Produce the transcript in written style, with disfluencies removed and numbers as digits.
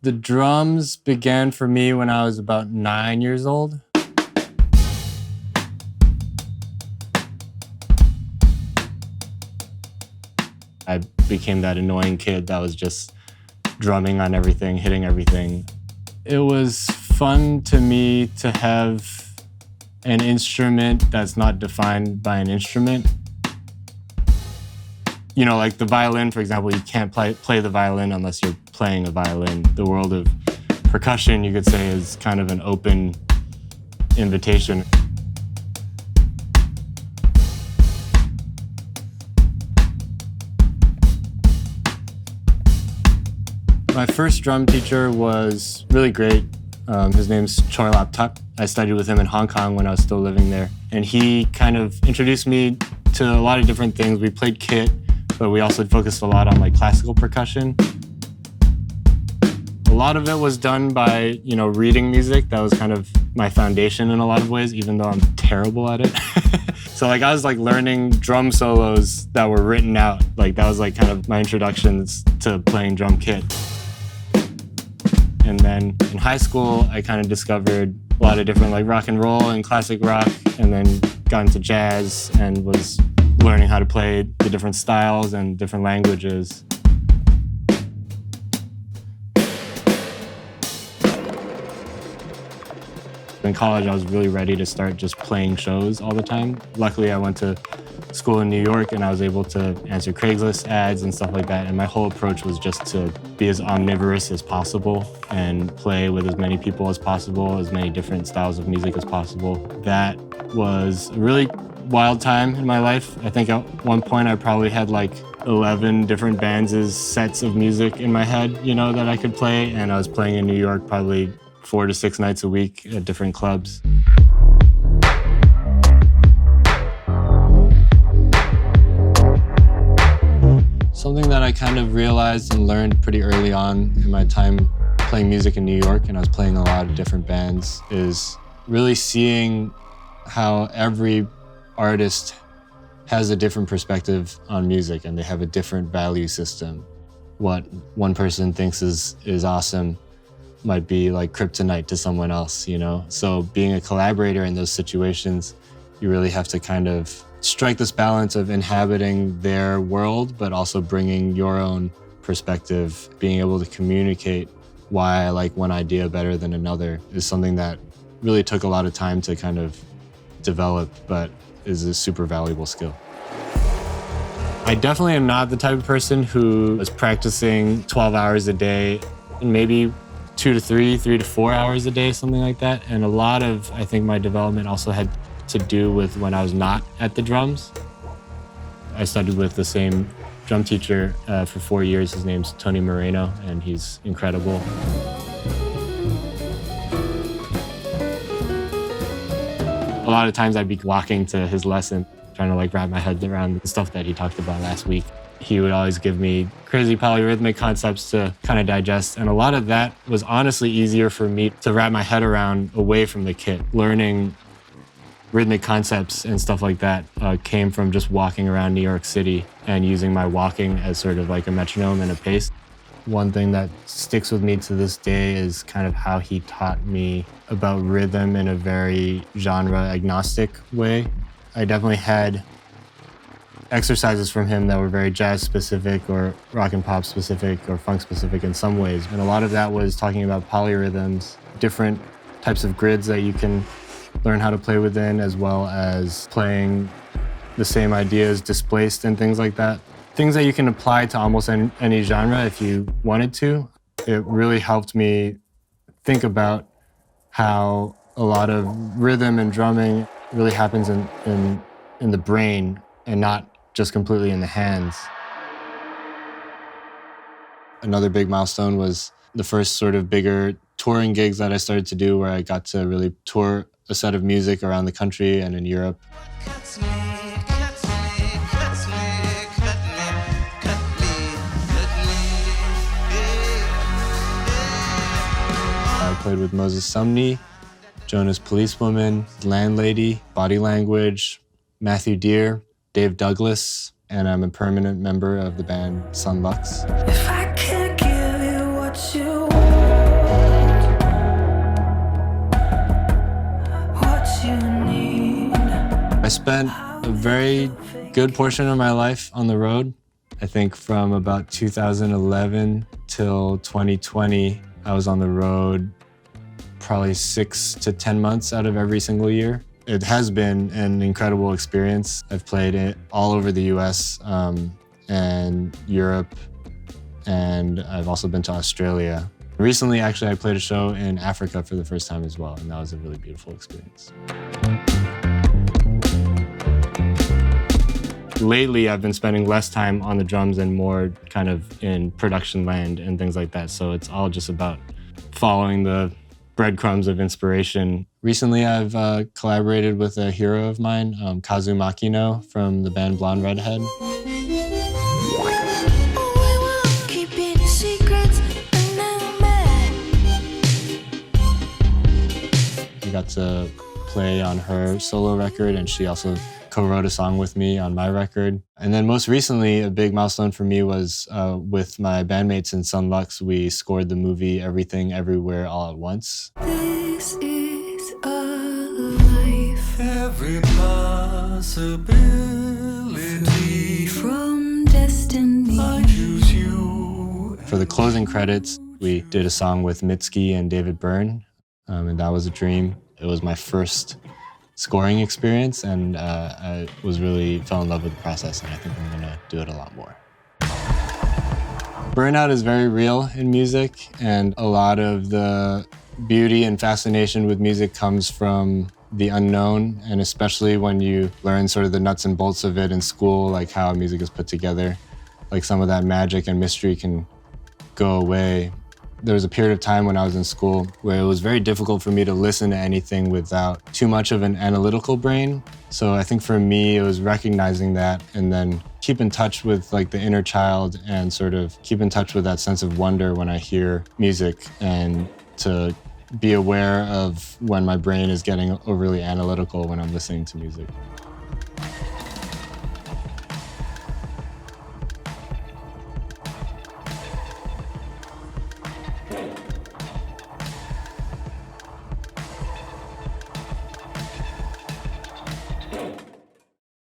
The drums began for me when I was about 9 years old. I became that annoying kid that was just drumming on everything, hitting everything. It was fun to me to have an instrument that's not defined by an instrument. You know, like the violin, for example, you can't play the violin unless you're playing a violin. The world of percussion, you could say, is kind of an open invitation. My first drum teacher was really great. His name's Choi Lap Tuk. I studied with him in Hong Kong when I was still living there. And he kind of introduced me to a lot of different things. We played kit, but we also focused a lot on like classical percussion. A lot of it was done by, reading music. That was kind of my foundation in a lot of ways, even though I'm terrible at it. So I was learning drum solos that were written out. That was kind of my introductions to playing drum kit. And then in high school, I kind of discovered a lot of different rock and roll and classic rock, and then got into jazz and was learning how to play the different styles and different languages. In college, I was really ready to start just playing shows all the time. Luckily, I went to school in New York and I was able to answer Craigslist ads and stuff like that. And my whole approach was just to be as omnivorous as possible and play with as many people as possible, as many different styles of music as possible. That was a really wild time in my life. I think at one point I probably had 11 different bands' sets of music in my head, that I could play. And I was playing in New York probably 4 to 6 nights a week at different clubs. Something that I kind of realized and learned pretty early on in my time playing music in New York, and I was playing a lot of different bands, is really seeing how every artist has a different perspective on music and they have a different value system. What one person thinks is awesome might be like kryptonite to someone else, So being a collaborator in those situations, you really have to kind of strike this balance of inhabiting their world, but also bringing your own perspective. Being able to communicate why I like one idea better than another is something that really took a lot of time to kind of develop, but is a super valuable skill. I definitely am not the type of person who is practicing 12 hours a day, and maybe 2 to 3 to 4 hours a day, something like that. And a lot of, I think, my development also had to do with when I was not at the drums. I studied with the same drum teacher for 4 years. His name's Tony Moreno, and he's incredible. A lot of times I'd be walking to his lesson, trying to wrap my head around the stuff that he talked about last week. He would always give me crazy polyrhythmic concepts to kind of digest. And a lot of that was honestly easier for me to wrap my head around away from the kit. Learning rhythmic concepts and stuff like that came from just walking around New York City and using my walking as sort of like a metronome and a pace. One thing that sticks with me to this day is kind of how he taught me about rhythm in a very genre agnostic way. I definitely had exercises from him that were very jazz specific or rock and pop specific or funk specific in some ways. And a lot of that was talking about polyrhythms, different types of grids that you can learn how to play within, as well as playing the same ideas displaced and things like that. Things that you can apply to almost any genre if you wanted to. It really helped me think about how a lot of rhythm and drumming really happens in the brain and not just completely in the hands. Another big milestone was the first sort of bigger touring gigs that I started to do, where I got to really tour a set of music around the country and in Europe. I played with Moses Sumney, Jonas Policewoman, Landlady, Body Language, Matthew Deere, Dave Douglas, and I'm a permanent member of the band Sun Lux. If I can't give you what you want. I spent a very good portion of my life on the road. I think from about 2011 till 2020, I was on the road probably 6 to 10 months out of every single year. It has been an incredible experience. I've played it all over the US and Europe, and I've also been to Australia. Recently, actually, I played a show in Africa for the first time as well, and that was a really beautiful experience. Lately, I've been spending less time on the drums and more kind of in production land and things like that. So it's all just about following the breadcrumbs of inspiration. Recently, I've collaborated with a hero of mine, Kazu Makino from the band Blonde Redhead. I got to play on her solo record, and she also co-wrote a song with me on my record. And then most recently, a big milestone for me was with my bandmates in Sun Lux, we scored the movie Everything Everywhere All at Once. This is a life. Every possibility from destiny. I choose you. For the closing credits, we did a song with Mitski and David Byrne, and that was a dream. It was my first scoring experience, and I fell in love with the process, and I think I'm gonna do it a lot more. Burnout is very real in music, and a lot of the beauty and fascination with music comes from the unknown, and especially when you learn sort of the nuts and bolts of it in school, like how music is put together, like some of that magic and mystery can go away. There was a period of time when I was in school where it was very difficult for me to listen to anything without too much of an analytical brain. So I think for me, it was recognizing that and then keep in touch with like the inner child and sort of keep in touch with that sense of wonder when I hear music, and to be aware of when my brain is getting overly analytical when I'm listening to music.